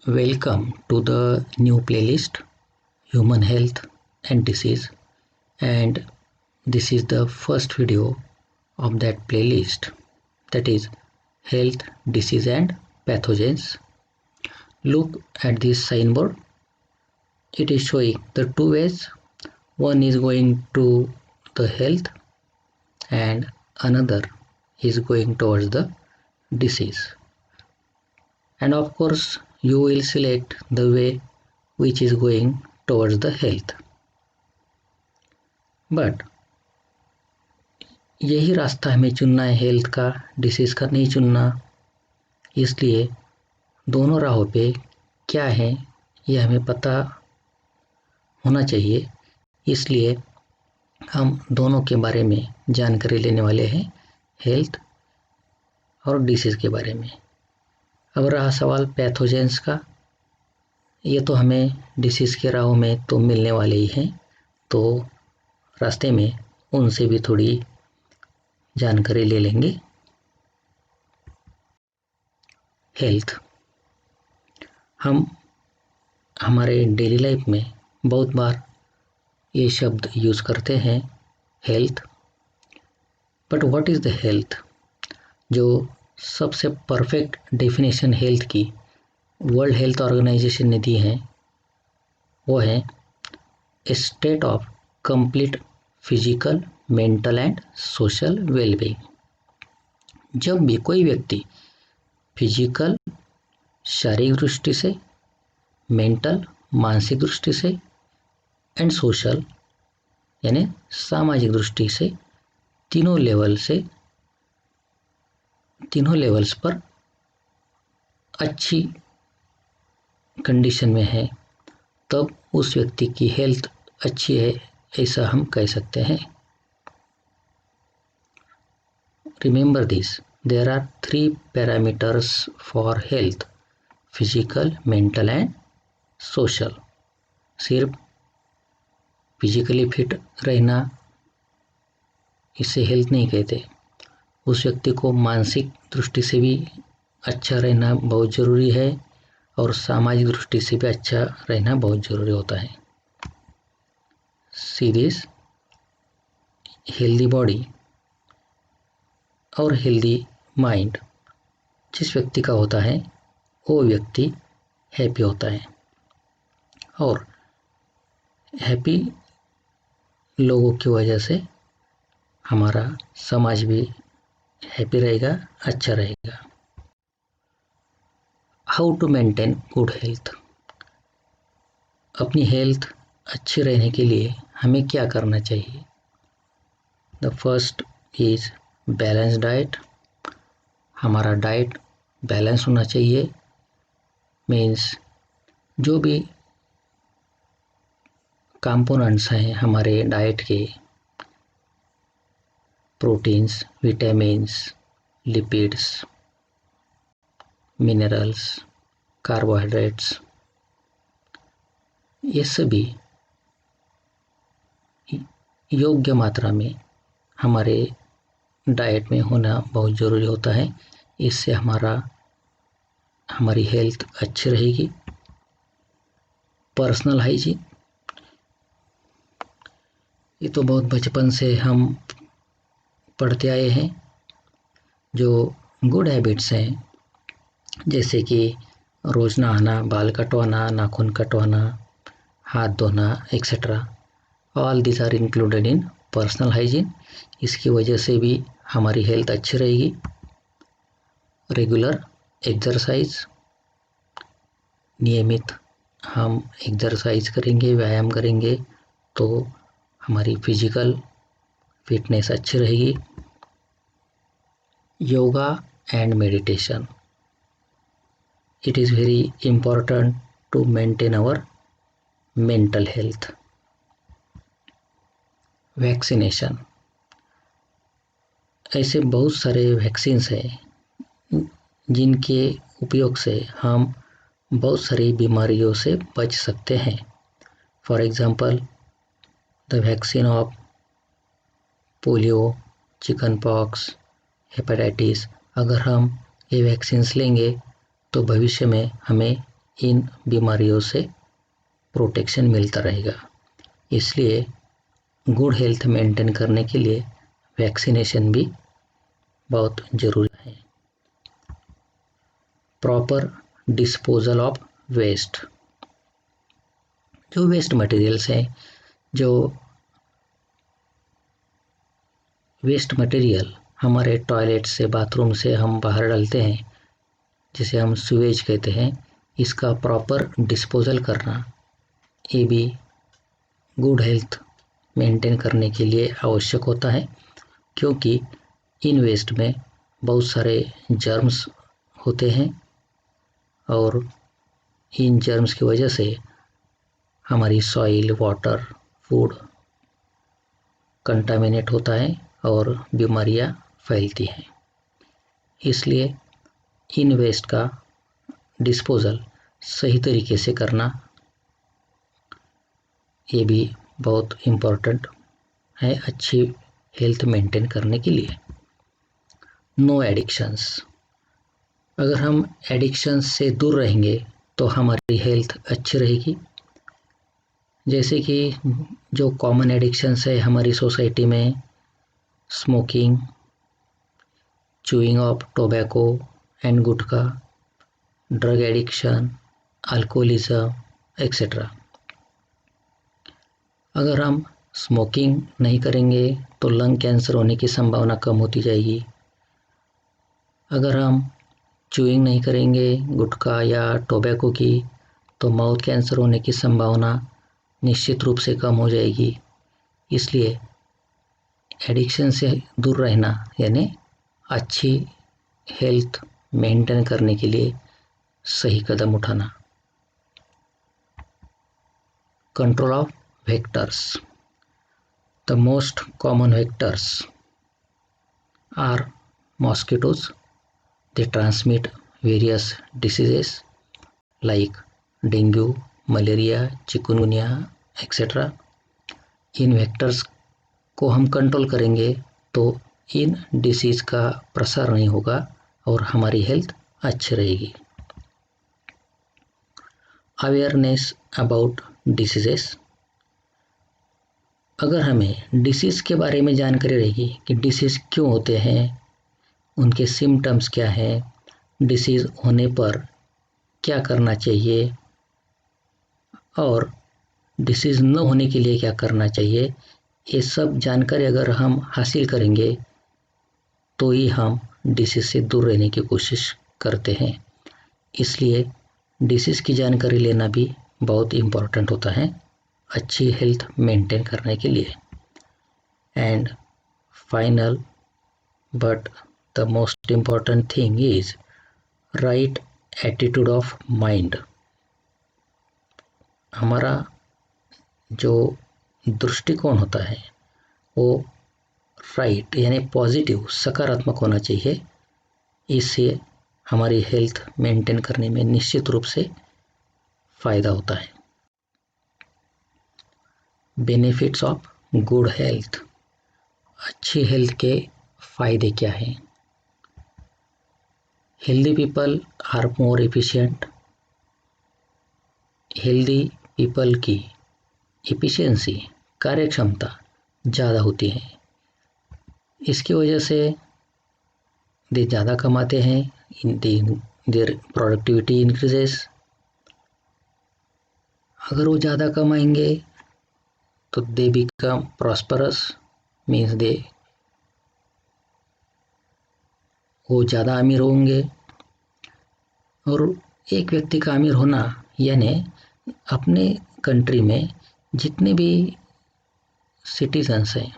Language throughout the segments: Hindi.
Welcome to the new playlist Human Health and Disease, and this is the first video of that playlist, that is Health, Disease and Pathogens. Look at this signboard. It is showing the two ways. One is going to the health and another is going towards the disease. And of course you will select the way which is going towards the health. But यही रास्ता हमें चुनना है, हेल्थ का, डिसीज़ का नहीं चुनना। इसलिए दोनों राहों पे क्या है ये हमें पता होना चाहिए। इसलिए हम दोनों के बारे में जानकारी लेने वाले हैं, हेल्थ और डिसीज़ के बारे में। अब रहा सवाल पैथोजेंस का, ये तो हमें डिसीज़ के राहों में तो मिलने वाले ही हैं, तो रास्ते में उनसे भी थोड़ी जानकारी ले लेंगे। हेल्थ, हम हमारे डेली लाइफ में बहुत बार ये शब्द यूज़ करते हैं, health. But what is the health? जो सबसे परफेक्ट डेफिनेशन हेल्थ की वर्ल्ड हेल्थ ऑर्गेनाइजेशन ने दी है वो है a state of complete physical, mental and social wellbeing. जब भी कोई व्यक्ति फिजिकल शारीरिक दृष्टि से, मेंटल मानसिक दृष्टि से एंड सोशल यानी सामाजिक दृष्टि से तीनों लेवल्स पर अच्छी कंडीशन में है, तब उस व्यक्ति की हेल्थ अच्छी है, ऐसा हम कह सकते हैं। Remember this, there are 3 parameters for health: physical, mental and social. सिर्फ फिजिकली फिट रहना इसे हेल्थ नहीं कहते, उस व्यक्ति को मानसिक दृष्टि से भी अच्छा रहना बहुत ज़रूरी है और सामाजिक दृष्टि से भी अच्छा रहना बहुत ज़रूरी होता है। सी दिस, हेल्दी बॉडी और हेल्दी माइंड जिस व्यक्ति का होता है वो व्यक्ति हैप्पी होता है, और हैप्पी लोगों की वजह से हमारा समाज भी हैप्पी रहेगा, अच्छा रहेगा। How to maintain good health? अपनी हेल्थ अच्छी रहने के लिए हमें क्या करना चाहिए? The first is balance diet. हमारा डाइट बैलेंस होना चाहिए। मीन्स जो भी कंपोनेंट्स हैं हमारे डाइट के, proteins, vitamins, lipids, minerals, carbohydrates, ये सभी योग्य मात्रा में हमारे डाइट में होना बहुत ज़रूरी होता है। इससे हमारी हेल्थ अच्छी रहेगी। पर्सनल हाइजीन, ये तो बहुत बचपन से हम पढ़ते आए हैं। जो गुड हैबिट्स हैं जैसे कि रोज़ नहाना, बाल कटवाना, नाखून कटवाना, हाथ धोना etcetera, all this are included in personal hygiene. इसकी वजह से भी हमारी हेल्थ अच्छी रहेगी। रेगुलर एक्सरसाइज, नियमित हम एक्सरसाइज करेंगे, व्यायाम करेंगे तो हमारी फिजिकल फिटनेस अच्छी रहेगी। Yoga and meditation, it is very important to maintain our mental health. Vaccination, ऐसे बहुत सारे वैक्सीन्स हैं जिनके उपयोग से हम बहुत सारी बीमारियों से बच सकते हैं। For example the vaccine of polio, chicken pox, hepatitis. अगर हम ये वैक्सीन्स लेंगे तो भविष्य में हमें इन बीमारियों से प्रोटेक्शन मिलता रहेगा। इसलिए गुड हेल्थ मेंटेन करने के लिए वैक्सीनेशन भी बहुत ज़रूरी है। प्रॉपर डिस्पोजल ऑफ वेस्ट, जो वेस्ट मटेरियल्स हैं, जो वेस्ट मटेरियल हमारे टॉयलेट से, बाथरूम से हम बाहर डालते हैं, जिसे हम सीवेज कहते हैं, इसका प्रॉपर डिस्पोजल करना ये भी गुड हेल्थ मेंटेन करने के लिए आवश्यक होता है, क्योंकि इन वेस्ट में बहुत सारे जर्म्स होते हैं और इन जर्म्स की वजह से हमारी सॉइल, वाटर, फूड कंटामिनेट होता है और बीमारियां फैलती हैं। इसलिए इन वेस्ट का डिस्पोजल सही तरीके से करना ये भी बहुत इम्पोर्टेंट है अच्छी हेल्थ मेंटेन करने के लिए। नो एडिक्शंस, अगर हम एडिक्शंस से दूर रहेंगे तो हमारी हेल्थ अच्छी रहेगी। जैसे कि जो कॉमन एडिक्शंस है हमारी सोसाइटी में, smoking, chewing of tobacco and gutkha, drug addiction, alcoholism etcetera. अगर हम स्मोकिंग नहीं करेंगे तो लंग कैंसर होने की संभावना कम होती जाएगी। अगर हम चूइंग नहीं करेंगे गुटखा या टोबैको की तो माउथ कैंसर होने की संभावना निश्चित रूप से कम हो जाएगी। इसलिए एडिक्शन से दूर रहना यानी अच्छी हेल्थ मेंटेन करने के लिए सही कदम उठाना। Control of vectors, the most common vectors are mosquitoes. They transmit various diseases like dengue, malaria, chikungunya etcetera. इन वेक्टर्स को हम कंट्रोल करेंगे तो इन डिसीज का प्रसार नहीं होगा और हमारी हेल्थ अच्छी रहेगी। अवेयरनेस अबाउट डिसीजेस, अगर हमें डिसीज के बारे में जानकारी रहेगी कि डिसीज क्यों होते हैं, उनके सिम्टम्स क्या हैं, डिसीज होने पर क्या करना चाहिए और डिसीज न होने के लिए क्या करना चाहिए, ये सब जानकारी अगर हम हासिल करेंगे तो ही हम डिसीज से दूर रहने की कोशिश करते हैं। इसलिए डिसीज की जानकारी लेना भी बहुत इम्पोर्टेंट होता है अच्छी हेल्थ मेंटेन करने के लिए। And final but the most important thing is right attitude of mind. हमारा जो दृष्टिकोण होता है वो राइट यानी पॉजिटिव, सकारात्मक होना चाहिए। इससे हमारी हेल्थ मेंटेन करने में निश्चित रूप से फ़ायदा होता है। बेनिफिट्स ऑफ गुड हेल्थ, अच्छी हेल्थ के फ़ायदे क्या हैं? Healthy people are more efficient, healthy people की एफिशिएंसी, कार्यक्षमता ज़्यादा होती है। इसकी वजह से दे ज़्यादा कमाते हैं, देयर प्रोडक्टिविटी इंक्रीजेस। अगर वो ज़्यादा कमाएंगे तो दे बिकम प्रॉस्परस, मीन्स वो ज़्यादा अमीर होंगे। और एक व्यक्ति का अमीर होना यानी अपने कंट्री में जितने भी सिटीजन्स हैं,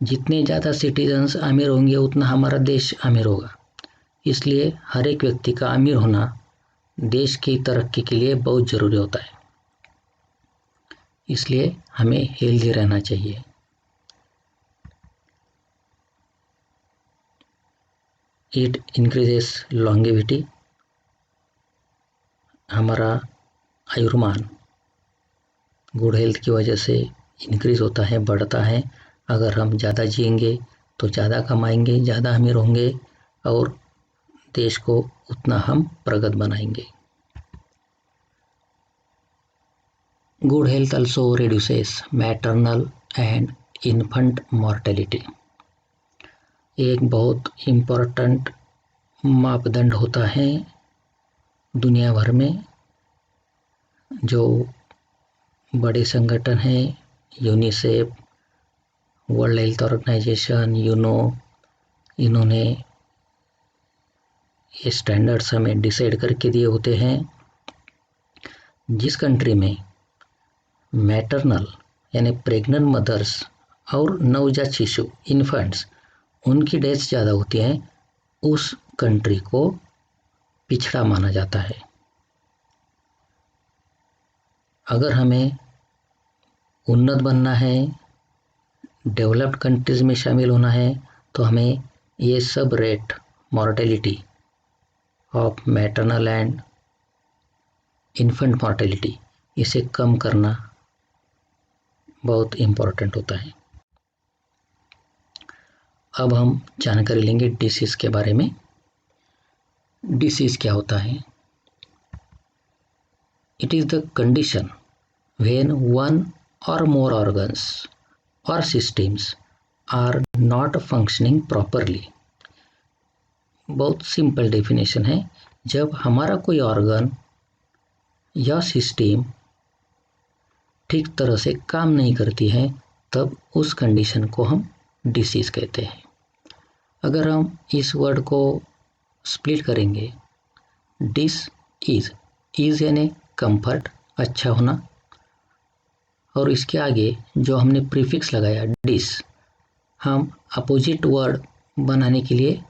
जितने ज़्यादा सिटीजन्स अमीर होंगे उतना हमारा देश अमीर होगा। इसलिए हर एक व्यक्ति का अमीर होना देश की तरक्की के लिए बहुत ज़रूरी होता है। इसलिए हमें हेल्दी रहना चाहिए। इट इंक्रीजेस लॉन्गेविटी, हमारा आयुर्मान गुड हेल्थ की वजह से इंक्रीज होता है, बढ़ता है। अगर हम ज़्यादा जिएंगे तो ज़्यादा कमाएंगे, ज़्यादा अमीर होंगे और देश को उतना हम प्रगत बनाएंगे। Good health also reduces maternal and infant mortality. एक बहुत इम्पोर्टेंट मापदंड होता है दुनिया भर में, जो बड़े संगठन हैं, यूनिसेफ, वर्ल्ड हेल्थ ऑर्गेनाइजेशन, इन्होंने ये स्टैंडर्ड्स हमें डिसाइड करके दिए होते हैं। जिस कंट्री में मैटरनल यानी प्रेग्नेंट मदर्स और नवजात शिशु इन्फेंट्स उनकी डेथ्स ज़्यादा होती हैं, उस कंट्री को पिछड़ा माना जाता है। अगर हमें उन्नत बनना है, डेवलप्ड कंट्रीज में शामिल होना है, तो हमें ये सब rate mortality of maternal and infant mortality इसे कम करना बहुत इम्पोर्टेंट होता है। अब हम जानकारी लेंगे डिसीज़ के बारे में। डिसीज़ क्या होता है? It is the condition when one or more organs or systems are not functioning properly. बहुत सिंपल डेफिनेशन है, जब हमारा कोई ऑर्गन या सिस्टम ठीक तरह से काम नहीं करती है, तब उस कंडीशन को हम डिसीज़ कहते हैं। अगर हम इस वर्ड को स्प्लिट करेंगे, डिस इज यानी कंफर्ट, अच्छा होना, और इसके आगे जो हमने प्रीफिक्स लगाया डिस, हम अपोजिट वर्ड बनाने के लिए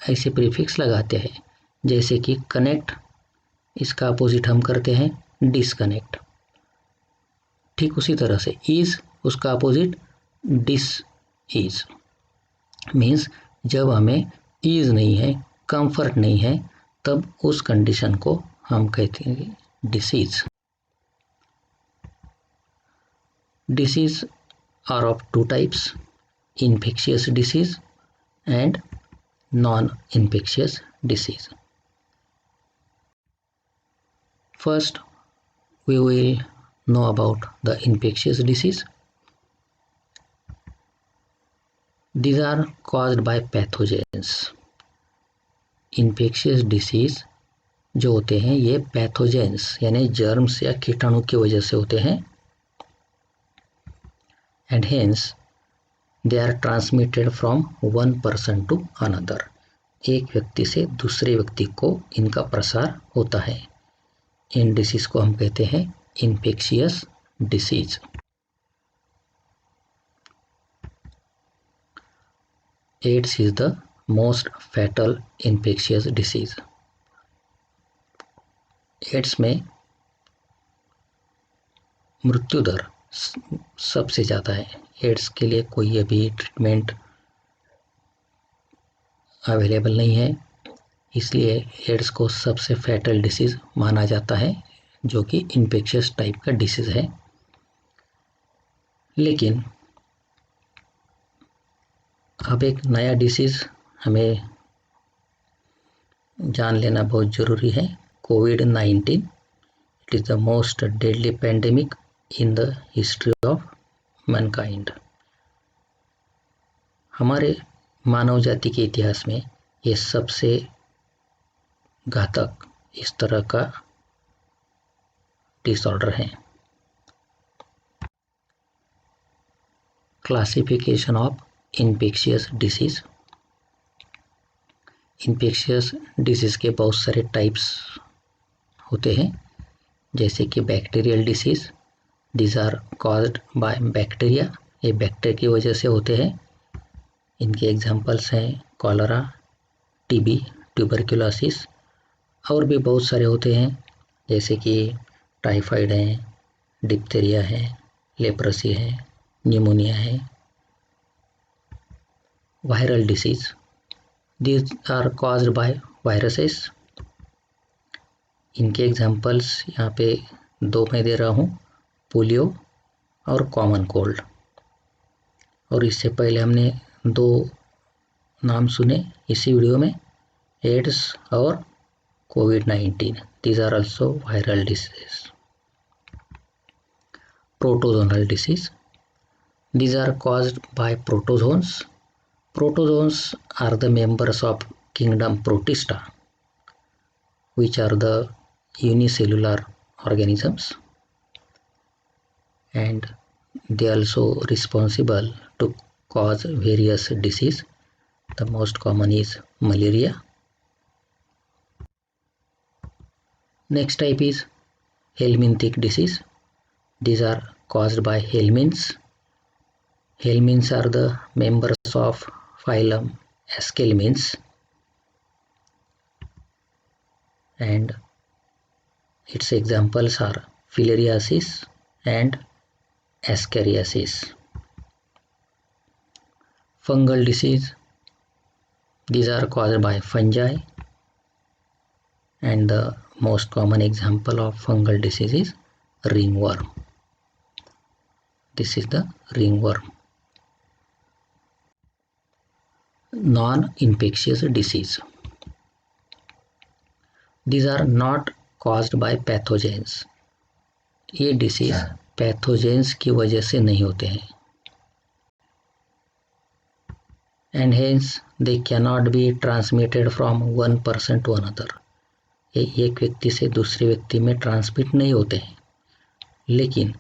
ऐसे प्रीफिक्स लगाते हैं। जैसे कि कनेक्ट, इसका अपोजिट हम करते हैं डिसकनेक्ट। ठीक उसी तरह से इज, उसका अपोजिट डिस इज। मीन्स जब हमें इज नहीं है, कंफर्ट नहीं है, तब उस कंडीशन को हम कहते हैं disease. Disease are of two types, infectious disease and non-infectious disease. First, we will know about the infectious disease. These are caused by pathogens. Infectious disease जो होते हैं ये पैथोजेंस यानी जर्म्स या कीटाणु की वजह से होते हैं, and hence they are transmitted from one person to another. एक व्यक्ति से दूसरे व्यक्ति को इनका प्रसार होता है। इन डिसीज को हम कहते हैं infectious disease. AIDS is the most fatal infectious disease. AIDS में मृत्यु दर सबसे ज़्यादा है। एड्स के लिए कोई अभी ट्रीटमेंट अवेलेबल नहीं है, इसलिए एड्स को सबसे फैटल डिसीज़ माना जाता है, जो कि इन्फेक्शियस टाइप का डिसीज़ है। लेकिन अब एक नया डिसीज़ हमें जान लेना बहुत ज़रूरी है, कोविड-19। It is the most deadly pandemic in the history of mankind. हमारे मानव जाति के इतिहास में ये सबसे घातक इस तरह का डिसऑर्डर है। Classification of infectious disease. Infectious disease के बहुत सारे टाइप्स होते हैं, जैसे कि bacterial disease. These are caused by bacteria, ये बैक्टीरिया की वजह से होते हैं। इनके एग्जांपल्स हैं कॉलरा, टीबी, ट्यूबरकुलोसिस, और भी बहुत सारे होते हैं, जैसे कि टाइफाइड है, डिप्थीरिया है, लेप्रोसी है, न्यूमोनिया है। Viral disease, these are caused by viruses. इनके एग्जांपल्स यहाँ पे दो मैं दे रहा हूँ, पोलियो और कॉमन कोल्ड। और इससे पहले हमने दो नाम सुने इसी वीडियो में, एड्स और कोविड-19। These are also viral disease. protozoal disease. These are caused by protozoans. Protozoans are the members of kingdom Protista, which are the unicellular organisms, and they are also responsible to cause various disease. The most common is malaria. Next type is helminthic disease. These are caused by helminths. Helminths are the members of phylum Aschelminths, and its examples are filariasis and ascariasis. Fungal disease. These are caused by fungi, and the most common example of fungal disease is ringworm. This is the ringworm. Non-infectious disease. These are not caused by pathogens. ये डिसीज पैथोजेंस की वजह से नहीं होते हैं, and hence they cannot be transmitted from one person to another. ये एक व्यक्ति से दूसरे व्यक्ति में ट्रांसमिट नहीं होते हैं, लेकिन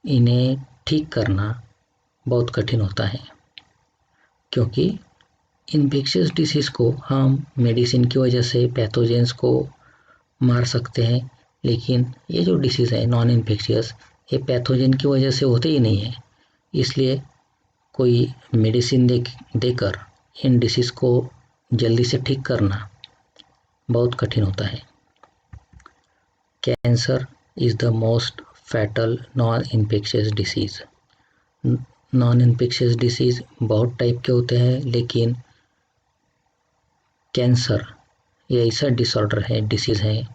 इन्हें ठीक करना बहुत कठिन होता है, क्योंकि इन्फेक्शियस डिसीज़ को हम मेडिसिन की वजह से पैथोजेंस को मार सकते हैं, लेकिन ये जो डिसीज़ है नॉन इन्फेक्शियस, ये पैथोजन की वजह से होते ही नहीं है। इसलिए कोई मेडिसिन देकर इन डिसीज़ को जल्दी से ठीक करना बहुत कठिन होता है। Cancer is the most fatal non infectious disease. Non infectious disease बहुत टाइप के होते हैं, लेकिन कैंसर ये ऐसा डिसऑर्डर है, डिसीज़ है,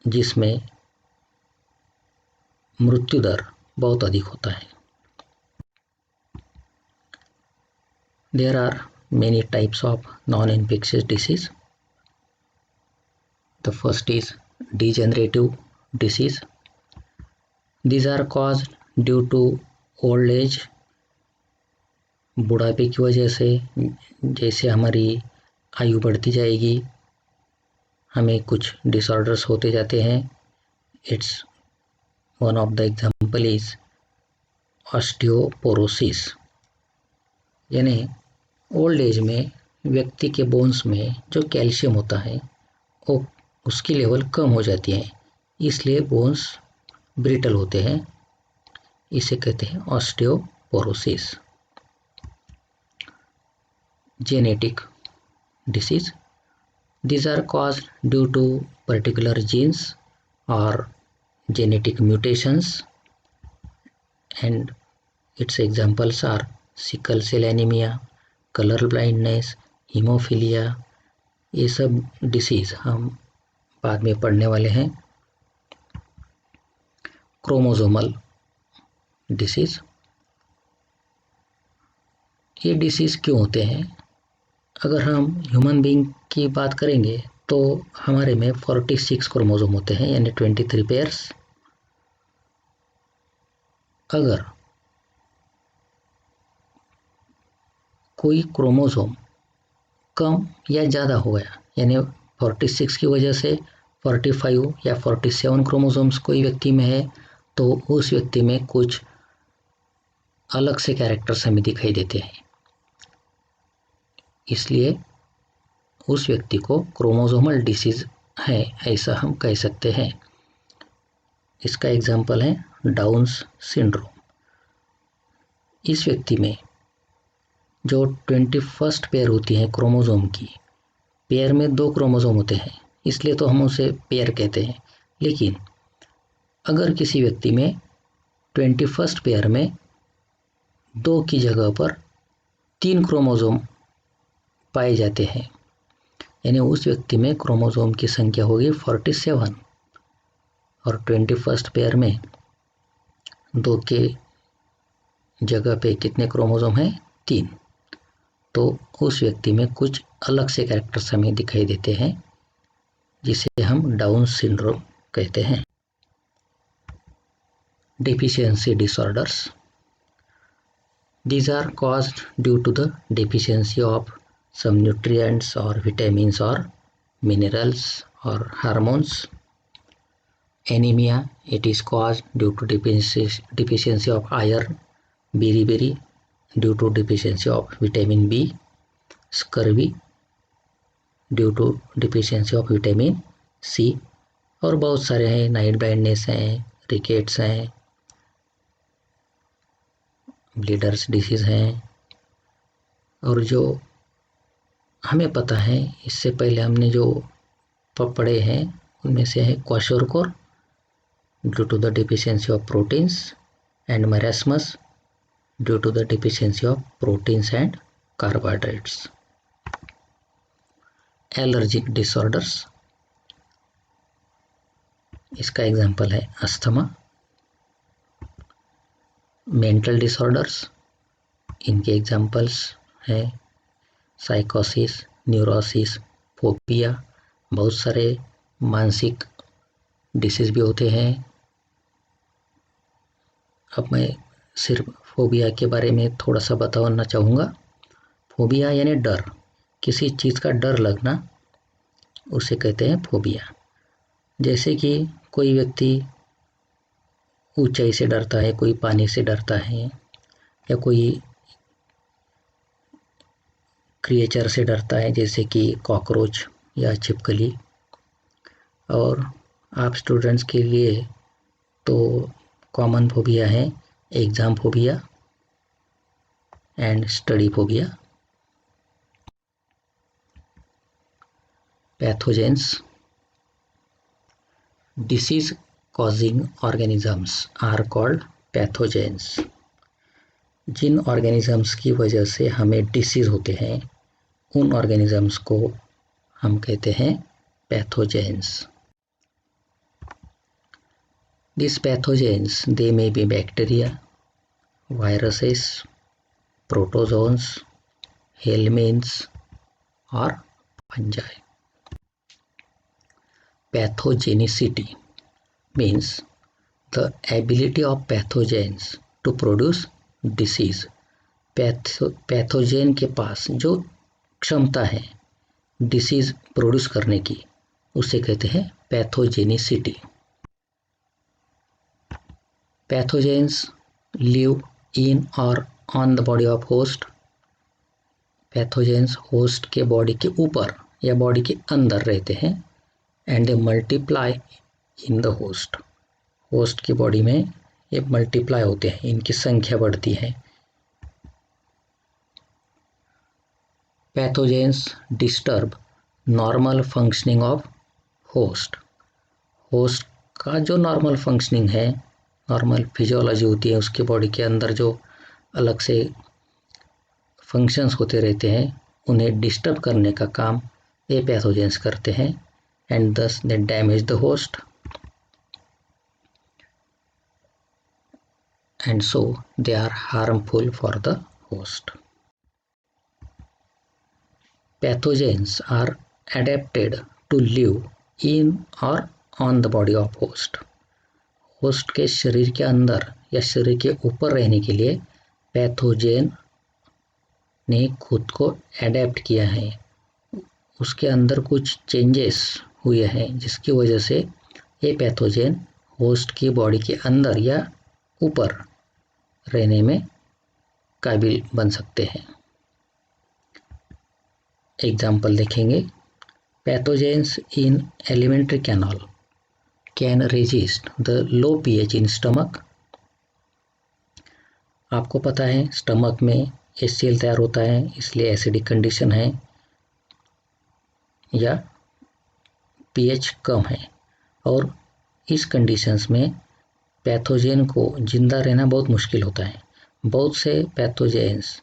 जिसमें मृत्यु दर बहुत अधिक होता है। There are many types of non-infectious disease. The first is degenerative disease. These are caused due to old age. बुढ़ापे की वजह से जैसे हमारी आयु बढ़ती जाएगी, हमें कुछ डिसऑर्डर्स होते जाते हैं। It's one of the example is osteoporosis, यानी ओल्ड एज में व्यक्ति के बोन्स में जो कैल्शियम होता है वो उसकी लेवल कम हो जाती है, इसलिए बोन्स ब्रिटल होते हैं। इसे कहते हैं osteoporosis. Genetic disease. These are caused due to particular genes or genetic mutations, and its examples are sickle cell anemia, color blindness, haemophilia. ये सब डिसीज़ हम बाद में पढ़ने वाले हैं। Chromosomal disease. ये डिसीज़ क्यों होते हैं? अगर हम ह्यूमन बीइंग की बात करेंगे तो हमारे में 46 क्रोमोसोम होते हैं, यानी 23 पेयर्स। अगर कोई क्रोमोसोम कम या ज़्यादा हो गया, यानी 46 की वजह से 45 या 47 क्रोमोसोम्स कोई व्यक्ति में है, तो उस व्यक्ति में कुछ अलग से कैरेक्टर्स हमें दिखाई देते हैं, इसलिए उस व्यक्ति को क्रोमोसोमल डिसीज है ऐसा हम कह सकते हैं। इसका एग्जाम्पल है डाउन्स सिंड्रोम। इस व्यक्ति में जो 21st पेयर होती है क्रोमोसोम की, पेयर में 2 क्रोमोसोम होते हैं, इसलिए तो हम उसे पेयर कहते हैं। लेकिन अगर किसी व्यक्ति में 21st पेयर में 2 की जगह पर 3 क्रोमोसोम पाए जाते हैं, यानी उस व्यक्ति में क्रोमोसोम की संख्या होगी 47 और 21st पेयर में 2 के जगह पे कितने क्रोमोसोम हैं? 3। तो उस व्यक्ति में कुछ अलग से कैरेक्टर्स हमें दिखाई देते हैं, जिसे हम डाउन सिंड्रोम कहते हैं। deficiency disorders. These are caused due to the deficiency of some nutrients or vitamins or minerals or hormones. Anemia, it is caused due to deficiency of iron. Beriberi, due to deficiency of vitamin B. Scurvy, due to deficiency of vitamin C, और बहुत सारे हैं, नाइट ब्लाइंडनेस हैं, रिकेट्स हैं, ब्लीडर्स डिसीज़ हैं, और जो हमें पता है इससे पहले हमने जो पढ़े हैं उनमें से है kwashiorkor due to the deficiency of proteins, and marasmus due to the deficiency of proteins and carbohydrates. Allergic disorders, इसका एग्जाम्पल है अस्थमा. मेंटल डिसऑर्डर्स, इनके एग्जाम्पल्स हैं साइकोसिस, न्यूरोसिस, फोबिया. बहुत सारे मानसिक डिसीज भी होते हैं. अब मैं सिर्फ फोबिया के बारे में थोड़ा सा बताना चाहूँगा. फोबिया यानी डर, किसी चीज़ का डर लगना, उसे कहते हैं फोबिया. जैसे कि कोई व्यक्ति ऊंचाई से डरता है, कोई पानी से डरता है, या कोई क्रिएचर से डरता है जैसे कि कॉकरोच या छिपकली. और आप स्टूडेंट्स के लिए तो कॉमन फोबिया है exam phobia and study phobia. Pathogens, disease causing organisms are called pathogens. जिन ऑर्गेनिजम्स की वजह से हमें डिसीज होते हैं उन ऑर्गेनिजम्स को हम कहते हैं pathogens. These pathogens, they may be bacteria, viruses, protozoans, helminths or fungi. Pathogenicity means the ability of pathogens to produce disease. Pathogen के पास जो क्षमता है डिसीज प्रोड्यूस करने की, उसे कहते हैं pathogenicity. Pathogens live in or on the body of host. Pathogens host के बॉडी के ऊपर या बॉडी के अंदर रहते हैं. And they multiply in the host. Host की बॉडी में ये मल्टीप्लाई होते हैं, इनकी संख्या बढ़ती है. Pathogens disturb normal functioning of host. Host का जो नॉर्मल फंक्शनिंग है, नॉर्मल फिजियोलॉजी होती है, उसके बॉडी के अंदर जो अलग से फंक्शंस होते रहते हैं, उन्हें डिस्टर्ब करने का काम ये पैथोजेंस करते हैं. And thus they damage the host, and so they are harmful for the host. Pathogens are adapted to live in और on the body of host. Host के शरीर के अंदर या शरीर के ऊपर रहने के लिए पैथोजेन ने खुद को एडेप्ट किया है. उसके अंदर कुछ चेंजेस हुए हैं जिसकी वजह से ये पैथोजेन होस्ट की बॉडी के अंदर या ऊपर रहने में काबिल बन सकते हैं. एग्जाम्पल देखेंगे. Pathogens in alimentary canal can resist the low pH in stomach. आपको पता है स्टमक में HCl तैयार होता है, इसलिए एसिडिक कंडीशन है या pH कम है, और इस कंडीशंस में पैथोजेन को जिंदा रहना बहुत मुश्किल होता है. बहुत से पैथोजेंस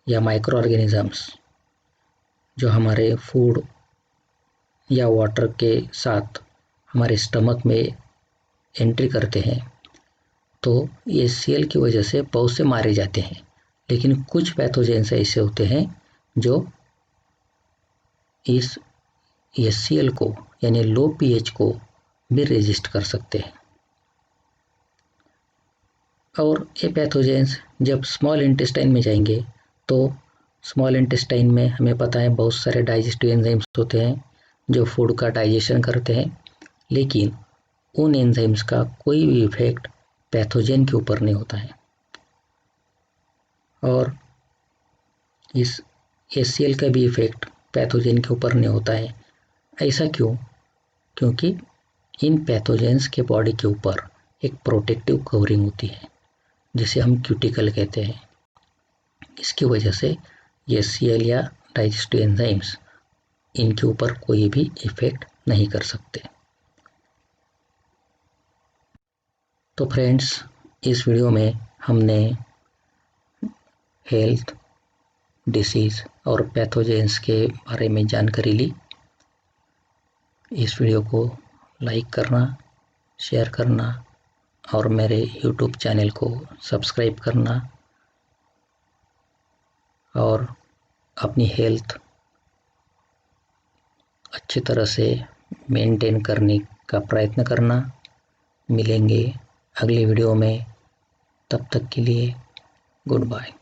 या माइक्रो ऑर्गेनिजम्स जो हमारे फूड या वाटर के साथ हमारे स्टमक में एंट्री करते हैं, तो HCl की वजह से बहुत से मारे जाते हैं. लेकिन कुछ पैथोजेंस ऐसे होते हैं जो इस HCl को यानी लो pH को भी रेजिस्ट कर सकते हैं. और ये पैथोजेंस जब स्मॉल इंटेस्टाइन में जाएंगे तो स्मॉल इंटेस्टाइन में हमें पता है बहुत सारे डाइजेस्टिव एंजाइम्स होते हैं जो फूड का डाइजेशन करते हैं, लेकिन उन एंजाइम्स का कोई भी इफेक्ट पैथोजेन के ऊपर नहीं होता है। और इस HCl का भी इफेक्ट पैथोजेन के ऊपर नहीं होता है। ऐसा क्यों? क्योंकि इन पैथोजेंस के बॉडी के ऊपर एक प्रोटेक्टिव कवरिंग होती है जिसे हम क्यूटिकल कहते हैं। इसकी वजह से HCl या डाइजेस्टिव एंजाइम्स इनके ऊपर कोई भी इफेक्ट नहीं कर सकते। तो फ्रेंड्स, इस वीडियो में हमने हेल्थ, डिसीज़ और पैथोजेंस के बारे में जानकारी ली। इस वीडियो को लाइक करना, शेयर करना और मेरे YouTube चैनल को सब्सक्राइब करना और अपनी हेल्थ अच्छी तरह से मेंटेन करने का प्रयत्न करना। मिलेंगे अगली वीडियो में, तब तक के लिए गुड बाय।